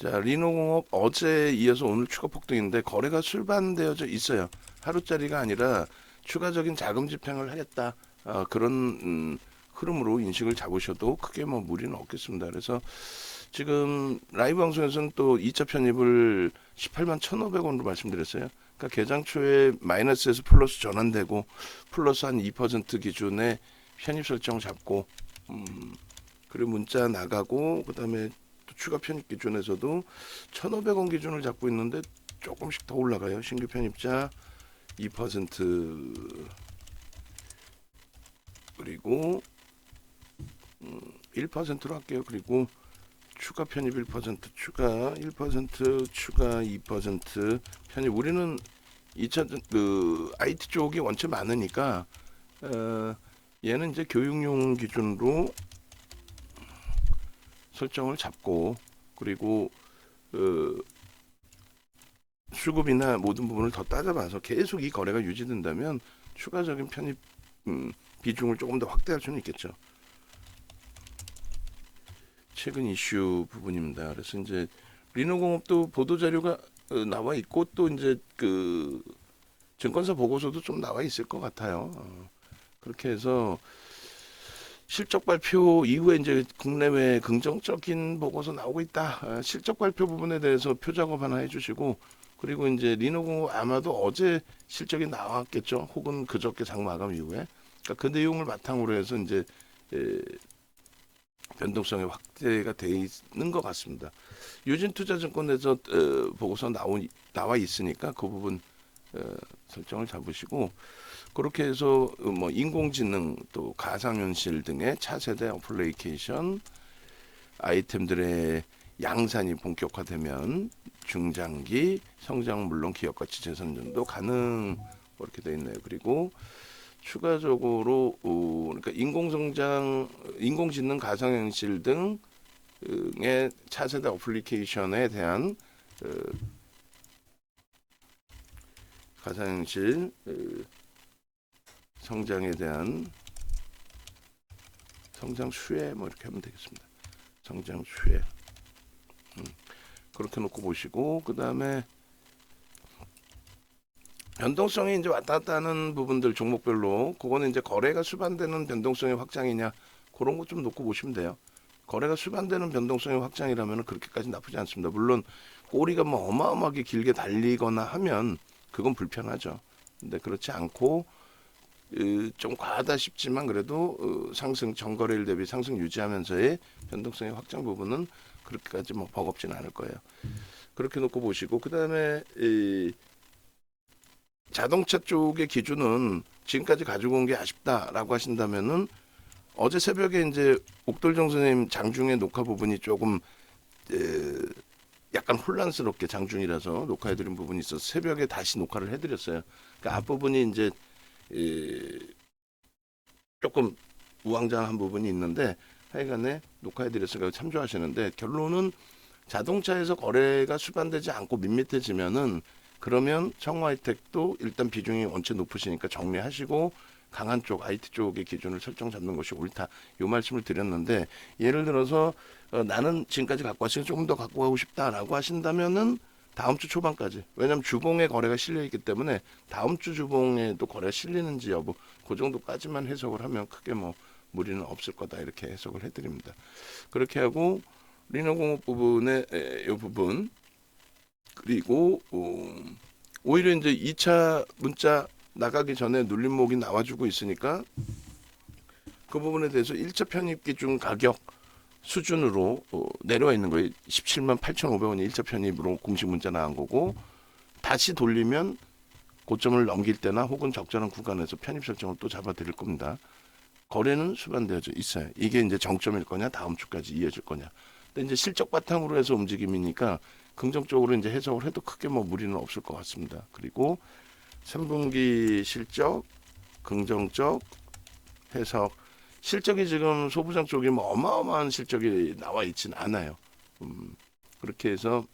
자, 리노공업 어제 이어서 오늘 추가 폭등인데 거래가 술반되어져 있어요. 하루짜리가 아니라 추가적인 자금 집행을 하겠다. 그런 흐름으로 인식을 잡으셔도 크게 뭐 무리는 없겠습니다. 그래서 지금 라이브 방송에서는 또 2차 편입을 18만 1,500원으로 말씀드렸어요. 그러니까 개장 초에 마이너스에서 플러스 전환되고 플러스 한 2% 기준의 편입 설정 잡고 그리고 문자 나가고 그다음에 또 추가 편입 기준에서도 1,500원 기준을 잡고 있는데 조금씩 더 올라가요. 신규 편입자 2% 그리고 1%로 할게요. 그리고 추가 편입 1%, 추가 1%, 추가 2% 편입. 우리는 2차 그 IT 쪽이 원체 많으니까 얘는 이제 교육용 기준으로 설정을 잡고 그리고 수급이나 모든 부분을 더 따져봐서 계속 이 거래가 유지된다면 추가적인 편입 비중을 조금 더 확대할 수는 있겠죠. 최근 이슈 부분입니다. 그래서 이제 리노공업도 보도 자료가 나와 있고 또 이제 그 증권사 보고서도 좀 나와 있을 것 같아요. 그렇게 해서 실적 발표 이후에 이제 국내외 긍정적인 보고서 나오고 있다. 실적 발표 부분에 대해서 표 작업 하나 해주시고 그리고 이제 리노공업 아마도 어제 실적이 나왔겠죠. 혹은 그저께 장 마감 이후에 그러니까 그 내용을 바탕으로 해서 이제 변동성이 확대가 돼 있는 것 같습니다. 유진투자증권에서 보고서 나와 있으니까 그 부분 설정을 잡으시고 그렇게 해서 뭐 인공지능 또 가상현실 등의 차세대 어플리케이션 아이템들의 양산이 본격화되면 중장기 성장 물론 기업 가치 재산전도 가능 이렇게 돼 있네요. 그리고 추가적으로 그러니까 인공성장, 인공지능, 가상현실 등의 차세대 어플리케이션에 대한 가상현실 성장에 대한 성장 수혜 뭐 이렇게 하면 되겠습니다. 성장 수혜 그렇게 놓고 보시고 그 다음에 변동성이 이제 왔다 갔다 하는 부분들 종목별로 그거는 이제 거래가 수반되는 변동성의 확장이냐 그런 거 좀 놓고 보시면 돼요. 거래가 수반되는 변동성의 확장이라면 그렇게까지 나쁘지 않습니다. 물론 꼬리가 뭐 어마어마하게 길게 달리거나 하면 그건 불편하죠. 근데 그렇지 않고 좀 과하다 싶지만 그래도 상승 전거래일 대비 상승 유지하면서의 변동성의 확장 부분은 그렇게까지 뭐 버겁지는 않을 거예요. 그렇게 놓고 보시고 그 다음에 자동차 쪽의 기준은 지금까지 가지고 온 게 아쉽다라고 하신다면은 어제 새벽에 이제 옥돌정 선생님 장중에 녹화 부분이 조금 약간 혼란스럽게 장중이라서 녹화해드린 부분이 있어서 새벽에 다시 녹화를 해드렸어요. 그러니까 앞부분이 이제 조금 우왕좌왕한 부분이 있는데 하여간에 녹화해드렸으니까 참조하시는데 결론은 자동차에서 거래가 수반되지 않고 밋밋해지면은 그러면 청와이텍도 일단 비중이 원체 높으시니까 정리하시고 강한 쪽 IT 쪽의 기준을 설정 잡는 것이 옳다. 이 말씀을 드렸는데 예를 들어서 나는 지금까지 갖고 왔으니 조금 더 갖고 가고 싶다라고 하신다면은 다음 주 초반까지 왜냐하면 주봉에 거래가 실려 있기 때문에 다음 주 주봉에도 거래가 실리는지 여부 그 정도까지만 해석을 하면 크게 뭐 무리는 없을 거다 이렇게 해석을 해드립니다. 그렇게 하고 리노공업 부분의 이 부분 그리고 오히려 이제 2차 문자 나가기 전에 눌림목이 나와주고 있으니까 그 부분에 대해서 1차 편입 기준 가격 수준으로 내려와 있는 거예요. 17만 8,500원이 1차 편입으로 공식 문자 나간 거고 다시 돌리면 고점을 넘길 때나 혹은 적절한 구간에서 편입 설정을 또 잡아드릴 겁니다. 거래는 수반되어져 있어요. 이게 이제 정점일 거냐 다음 주까지 이어질 거냐. 근데 이제 실적 바탕으로 해서 움직임이니까 긍정적으로 이제 해석을 해도 크게 뭐 무리는 없을 것 같습니다. 그리고 3분기 실적 긍정적 해석 실적이 지금 소부장 쪽이 뭐 어마어마한 실적이 나와 있지는 않아요. 그렇게 해서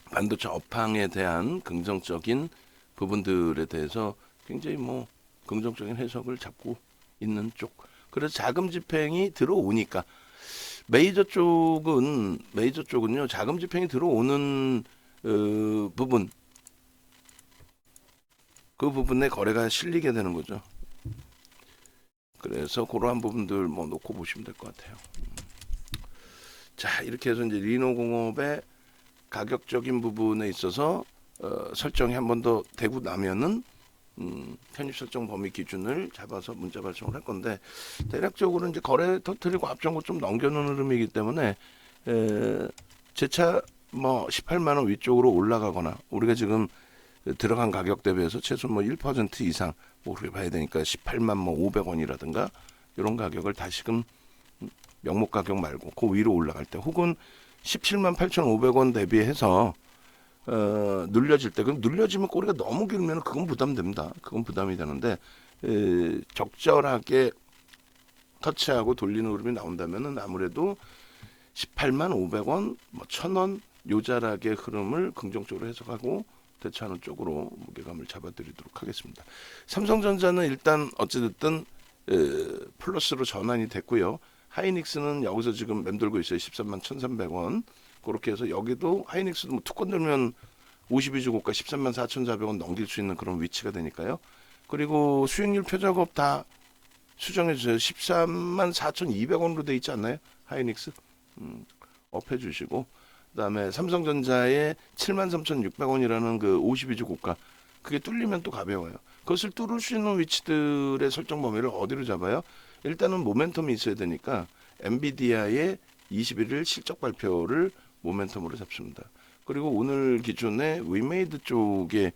반도체 업황에 대한 긍정적인 부분들에 대해서 굉장히 뭐 긍정적인 해석을 잡고 있는 쪽. 그래서 자금 집행이 들어오니까 메이저 쪽은요 자금 집행이 들어오는 부분 그 부분에 거래가 실리게 되는 거죠. 그래서 그러한 부분들 뭐 놓고 보시면 될 것 같아요. 자 이렇게 해서 이제 리노공업의 가격적인 부분에 있어서 설정이 한 번 더 되고 나면은 편입 설정 범위 기준을 잡아서 문자 발송을 할 건데 대략적으로 이제 거래 터트리고 앞전고 좀 넘겨놓은 흐름이기 때문에 재차 뭐 18만 원 위쪽으로 올라가거나 우리가 지금 들어간 가격 대비해서 최소 뭐 1% 이상 뭐 그렇게 봐야 되니까 18만 뭐 500원이라든가 이런 가격을 다시금 명목 가격 말고 그 위로 올라갈 때 혹은 17만 8,500원 대비해서 눌려질 때 그럼 눌려지면 꼬리가 너무 길면 그건 부담됩니다. 그건 부담이 되는데 적절하게 터치하고 돌리는 흐름이 나온다면은 아무래도 18만 500원, 뭐 1,000원 요자락의 흐름을 긍정적으로 해석하고 대처하는 쪽으로 무게감을 잡아드리도록 하겠습니다. 삼성전자는 일단 어찌됐든 플러스로 전환이 됐고요. 하이닉스는 여기서 지금 맴돌고 있어요. 13만 1,300원. 그렇게 해서 여기도 하이닉스도 뭐 투권 들면 52주 고가 13만 4,400원 넘길 수 있는 그런 위치가 되니까요. 그리고 수익률 표작업 다 수정해 주세요. 13만 4,200원으로 돼 있지 않나요? 하이닉스. 업해 주시고 그다음에 삼성전자의 73,600원이라는 그 52주 고가 그게 뚫리면 또 가벼워요. 그것을 뚫을 수 있는 위치들의 설정 범위를 어디로 잡아요? 일단은 모멘텀이 있어야 되니까 엔비디아의 21일 실적 발표를 모멘텀으로 잡습니다. 그리고 오늘 기준에 위메이드 쪽의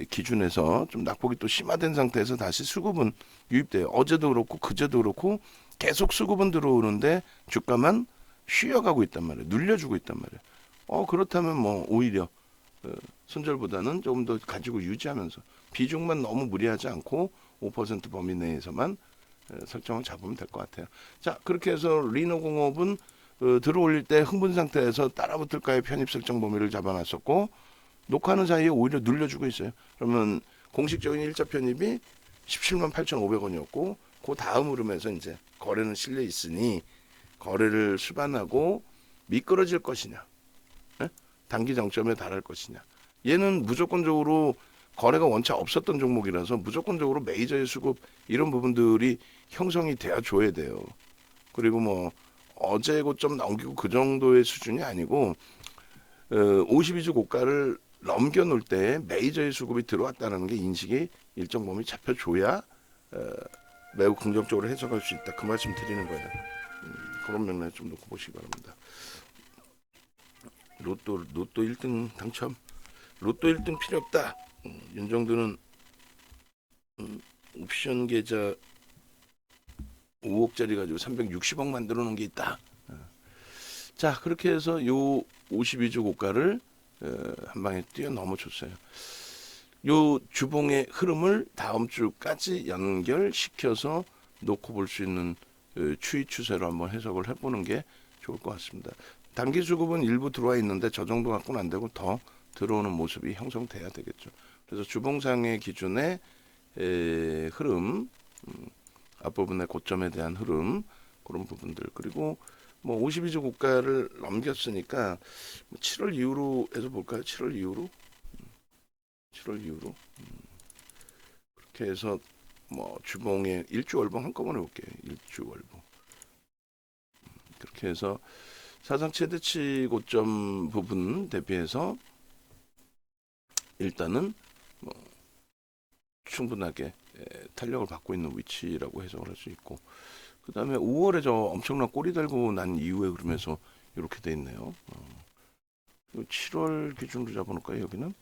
기준에서 좀 낙폭이 또 심화된 상태에서 다시 수급은 유입돼요. 어제도 그렇고 그제도 그렇고 계속 수급은 들어오는데 주가만 쉬어가고 있단 말이에요. 눌려주고 있단 말이에요. 그렇다면 뭐 오히려 손절보다는 조금 더 가지고 유지하면서 비중만 너무 무리하지 않고 5% 범위 내에서만 설정을 잡으면 될 것 같아요. 자 그렇게 해서 리노공업은 들어올릴 때 흥분 상태에서 따라붙을까의 편입 설정 범위를 잡아놨었고 녹화하는 사이에 오히려 눌려주고 있어요. 그러면 공식적인 일자 편입이 17만 8,500원이었고 그 다음 흐름에서 이제 거래는 실려 있으니 거래를 수반하고 미끄러질 것이냐, 단기 정점에 달할 것이냐. 얘는 무조건적으로 거래가 원체 없었던 종목이라서 무조건적으로 메이저의 수급 이런 부분들이 형성이 돼야 줘야 돼요. 그리고 뭐 어제 고점 넘기고 그 정도의 수준이 아니고 52주 고가를 넘겨놓을 때 메이저의 수급이 들어왔다는 게 인식이 일정 범위 잡혀줘야 매우 긍정적으로 해석할 수 있다. 그 말씀 드리는 거예요. 그런 면에 좀 놓고 보시기 바랍니다. 로또 1등 당첨. 로또 1등 필요 없다. 윤정두는 옵션 계좌 5억짜리 가지고 360억 만들어 놓은 게 있다. 자 그렇게 해서 요 52주 고가를 한 방에 뛰어넘어 줬어요. 요 주봉의 흐름을 다음 주까지 연결시켜서 놓고 볼 수 있는 추이 추세로 한번 해석을 해보는 게 좋을 것 같습니다. 단기 수급은 일부 들어와 있는데 저 정도 갖고는 안 되고 더 들어오는 모습이 형성돼야 되겠죠. 그래서 주봉상의 기준의 흐름, 앞부분의 고점에 대한 흐름 그런 부분들 그리고 뭐 52주 고가를 넘겼으니까 7월 이후로 해서 볼까요? 7월 이후로 그렇게 해서 뭐 주봉의 일주월봉 한꺼번에 볼게요. 일주월봉 그렇게 해서 사상 최대치 고점 부분 대비해서 일단은 뭐 충분하게 탄력을 받고 있는 위치라고 해석을 할 수 있고 그 다음에 5월에 저 엄청난 꼬리 달고 난 이후에 그러면서 이렇게 돼 있네요. 7월 기준으로 잡아놓을까요 여기는?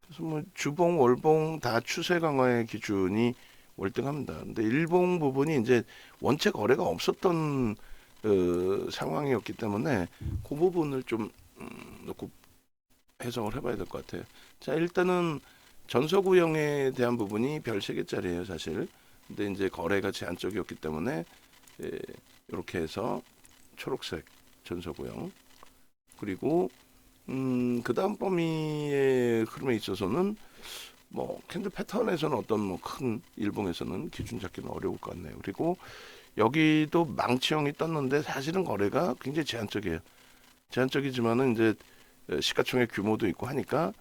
그래서 뭐 주봉 월봉 다 추세 강화의 기준이 월등합니다. 근데 일봉 부분이 이제 원체 거래가 없었던 상황이었기 때문에 그 부분을 좀 놓고 해석을 해봐야 될 것 같아요. 자 일단은 전서구형에 대한 부분이 별 3개짜리예요 사실. 근데 이제 거래가 제한적이었기 때문에 이렇게 해서 초록색 전서구형 그리고 그 다음 범위의 흐름에 있어서는 뭐 캔들 패턴에서는 어떤 뭐 큰 일봉에서는 기준 잡기는 어려울 것 같네요. 그리고 여기도 망치형이 떴는데 사실은 거래가 굉장히 제한적이에요. 제한적이지만은 이제 시가총액 규모도 있고 하니까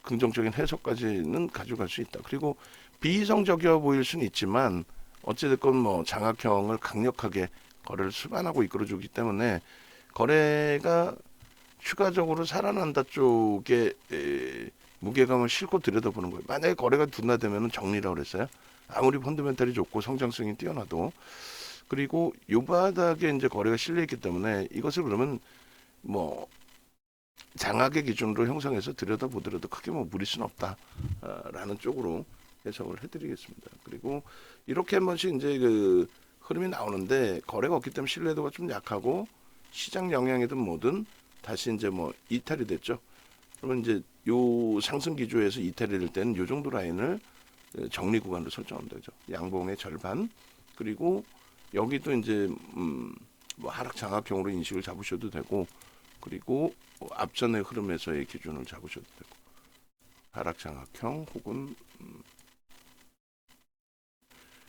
긍정적인 해석까지는 가져갈 수 있다. 그리고 비이성적이어 보일 수는 있지만 어찌됐건 뭐 장악형을 강력하게 거래를 수반하고 이끌어주기 때문에 거래가 추가적으로 살아난다 쪽에 무게감을 싣고 들여다보는 거예요. 만약에 거래가 둔화되면 정리라고 그랬어요. 아무리 펀더멘탈이 좋고 성장성이 뛰어나도. 그리고 요 바닥에 이제 거래가 실려 있기 때문에 이것을 그러면 뭐 장악의 기준으로 형성해서 들여다보더라도 크게 뭐 무리수는 없다라는 쪽으로 해석을 해드리겠습니다. 그리고 이렇게 한 번씩 이제 그 흐름이 나오는데 거래가 없기 때문에 신뢰도가 좀 약하고 시장 영향이든 뭐든 다시 이제 뭐 이탈이 됐죠. 그러면 이제 요 상승 기조에서 이탈이 될 때는 요 정도 라인을 정리 구간으로 설정하면 되죠. 양봉의 절반. 그리고 여기도 이제 뭐 하락 장악형으로 인식을 잡으셔도 되고, 그리고 앞전의 흐름에서의 기준을 잡으셔도 되고, 하락 장악형 혹은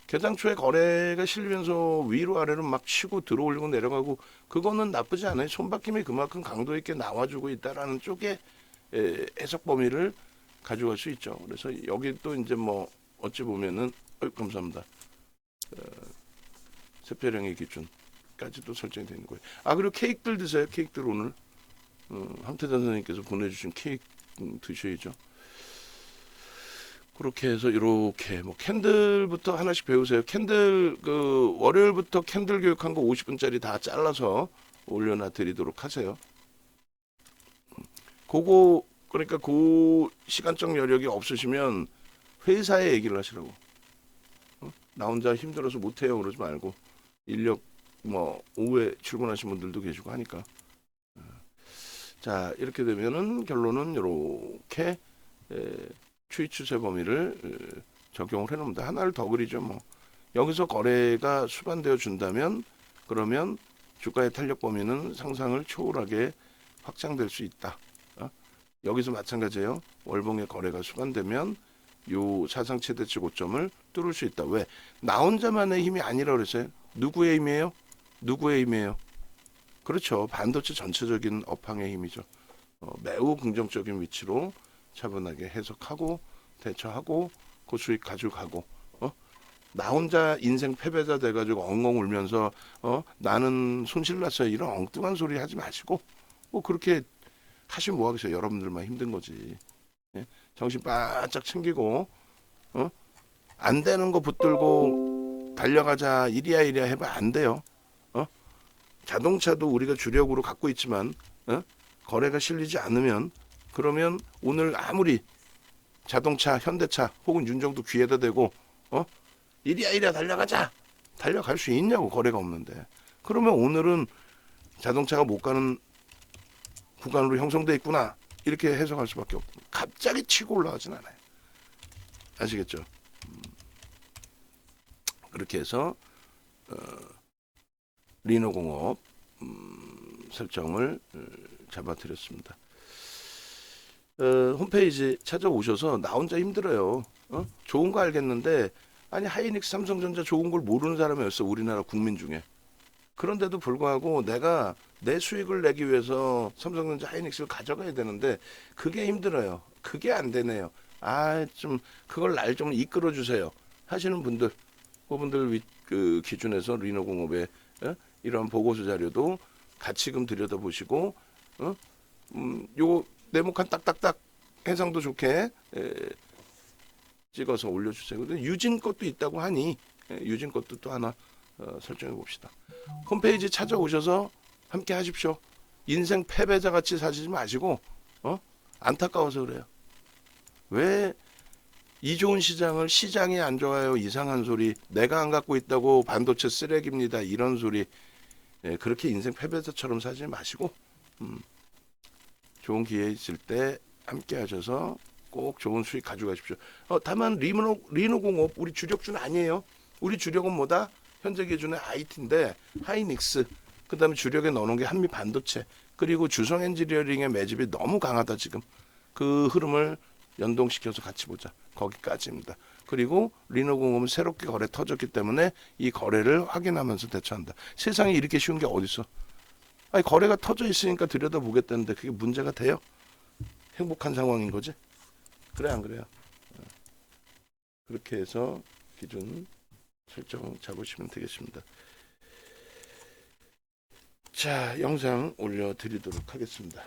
개장초에 거래가 실리면서 위로 아래로 막 치고 들어올리고 내려가고 그거는 나쁘지 않아요. 손바뀜이 그만큼 강도 있게 나와주고 있다라는 쪽에 해석 범위를 가져갈 수 있죠. 그래서 여기 또 이제 뭐 어찌 보면은 감사합니다. 세표량의 기준까지도 설정이 되는 거예요. 아 그리고 케이크들 드세요. 케이크들 오늘 함태단 선생님께서 보내주신 케이크 드셔야죠. 그렇게 해서 이렇게 뭐 캔들부터 하나씩 배우세요. 캔들 그 월요일부터 캔들 교육한 거 50분짜리 다 잘라서 올려놔 드리도록 하세요. 그거 그러니까 그 시간적 여력이 없으시면 회사에 얘기를 하시라고. 나 혼자 힘들어서 못해요 그러지 말고 인력 뭐 오후에 출근하신 분들도 계시고 하니까. 자 이렇게 되면은 결론은 이렇게 추이 추세 범위를 적용을 해놓습니다. 하나를 더 그리죠. 뭐 여기서 거래가 수반되어 준다면 그러면 주가의 탄력 범위는 상상을 초월하게 확장될 수 있다. 여기서 마찬가지예요. 월봉의 거래가 수반되면 요 사상 최대치 고점을 뚫을 수 있다. 왜? 나 혼자만의 힘이 아니라 그랬어요. 누구의 힘이에요? 누구의 힘이에요? 그렇죠. 반도체 전체적인 업황의 힘이죠. 매우 긍정적인 위치로 차분하게 해석하고 대처하고 그 수익 가져가고 나 혼자 인생 패배자 돼가지고 엉엉 울면서 나는 손실났어요 이런 엉뚱한 소리 하지 마시고 뭐 그렇게 하시면 뭐하겠어요. 여러분들만 힘든 거지. 예? 정신 바짝 챙기고 안 되는 거 붙들고 달려가자 이리야 이리야 해봐 안 돼요. 자동차도 우리가 주력으로 갖고 있지만 거래가 실리지 않으면 그러면 오늘 아무리 자동차, 현대차 혹은 윤정도 귀에다 대고 이리야 이리야 달려가자 달려갈 수 있냐고 거래가 없는데 그러면 오늘은 자동차가 못 가는 구간으로 형성돼 있구나 이렇게 해석할 수밖에 없고 갑자기 치고 올라가진 않아요. 아시겠죠? 그렇게 해서 리노공업 설정을 잡아드렸습니다. 홈페이지 찾아오셔서 나 혼자 힘들어요. 좋은 거 알겠는데 아니 하이닉스 삼성전자 좋은 걸 모르는 사람이 없어 우리나라 국민 중에. 그런데도 불구하고 내가 내 수익을 내기 위해서 삼성전자 하이닉스를 가져가야 되는데 그게 힘들어요. 그게 안 되네요. 아 좀 그걸 날 좀 이끌어 주세요 하시는 분들 그분들 그 기준에서 리노공업의 이런 보고서 자료도 같이금 들여다보시고 요 네모칸 딱딱딱 해상도 좋게 찍어서 올려주세요. 근데 유진 것도 있다고 하니 유진 것도 또 하나 설정해 봅시다. 홈페이지 찾아오셔서 함께 하십시오. 인생 패배자 같이 사시지 마시고 안타까워서 그래요. 왜 이 좋은 시장을 시장이 안 좋아요 이상한 소리 내가 안 갖고 있다고 반도체 쓰레기입니다 이런 소리 그렇게 인생 패배자처럼 사지 마시고 좋은 기회 있을 때 함께 하셔서 꼭 좋은 수익 가져가십시오. 다만 리노공업 우리 주력주는 아니에요. 우리 주력은 뭐다? 현재 기준의 IT인데 하이닉스 그 다음에 주력에 넣어놓은 게 한미 반도체 그리고 주성 엔지니어링의 매집이 너무 강하다 지금 그 흐름을 연동시켜서 같이 보자. 거기까지입니다. 그리고 리너공업은 새롭게 거래 터졌기 때문에 이 거래를 확인하면서 대처한다. 세상에 이렇게 쉬운 게 어딨어? 아니 거래가 터져 있으니까 들여다보겠다는데 그게 문제가 돼요? 행복한 상황인 거지? 그래 안 그래요? 그렇게 해서 기준 설정 잡으시면 되겠습니다. 자, 영상 올려드리도록 하겠습니다.